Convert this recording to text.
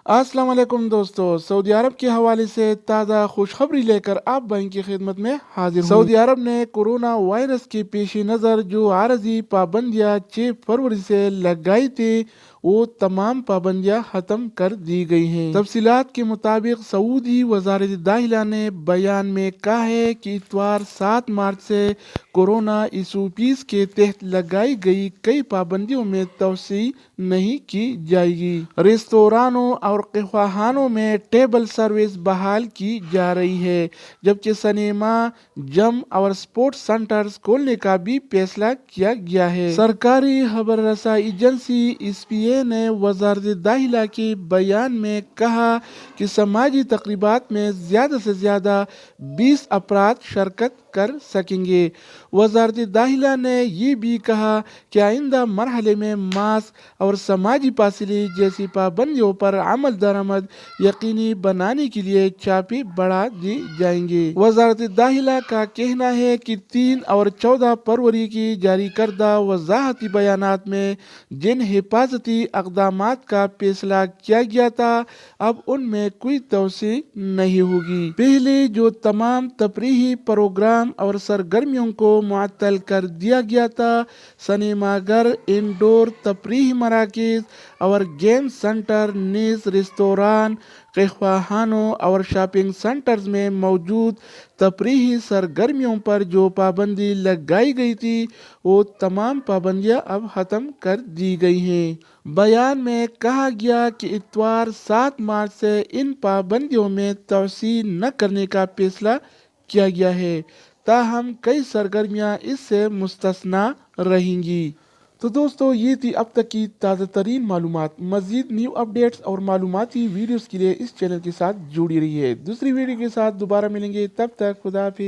अस्सलाम वालेकुम दोस्तों, सऊदी अरब के हवाले से ताज़ा खुशखबरी लेकर आप भाई की खिदमत में हाजिर हूँ। सऊदी अरब ने कोरोना वायरस के पेश नज़र जो आरजी पाबंदियाँ 6 फरवरी से लगाई थी वो तमाम पाबंदियाँ ख़त्म कर दी गई हैं। तफसीलात के मुताबिक सऊदी वज़ारत दाखिला ने बयान में कहा है कि इतवार 7 मार्च से कोरोना इशूपीस के तहत लगाई गई कई पाबंदियों में तोसी नहीं की जाएगी। रेस्तोरानों और कहवाखानों में टेबल सर्विस बहाल की जा रही है, जबकि सिनेमा, जिम और स्पोर्ट्स सेंटर्स खोलने का भी फैसला किया गया है। सरकारी खबर रसा एजेंसी SPA ने वज़ारत दाखिला के बयान में कहा कि समाजी तकरीबात में ज़्यादा से ज़्यादा 20 अफराद शिरकत कर सकेंगे। वज़ारत दाखिला ने ये भी कहा कि आइंदा मरहले में मास्क और समाजी फासिले जैसी पाबंदियों पर अमल दरामद यकीनी बनाने के लिए छापे बढ़ा दिए जाएंगे। वज़ारत दाखिला का कहना है कि 3 और 14 फरवरी की जारी करदा वजाहती बयानात में जिन हिफाजती इक़दामात का फैसला किया गया था अब उनमें कोई तोसी नहीं होगी। पहले जो तमाम तफरीही प्रोग्राम और सरगर्मियों को मुअत्तल कर दिया गया था, सिनेमाघर, इंडोर तफरीही मराकज़ और गेम सेंटर, नीस रेस्तोरान, कहवाखानों और शॉपिंग सेंटर्स में मौजूद तफरीही सरगर्मियों पर जो पाबंदी लगाई गई थी वो तमाम पाबंदियां अब ख़त्म कर दी गई हैं। बयान में कहा गया कि इतवार 7 मार्च से इन पाबंदियों में तोसी न करने का फैसला किया गया है, ताहम कई सरगर्मियां इससे मुस्तस्ना रहेंगी। तो दोस्तों ये थी अब तक की ताज़ा तरीन मालूमात। मज़ीद न्यू अपडेट्स और मालूमाती वीडियोस के लिए इस चैनल के साथ जुड़ी रही है। दूसरी वीडियो के साथ दोबारा मिलेंगे, तब तक खुदा हाफिज़।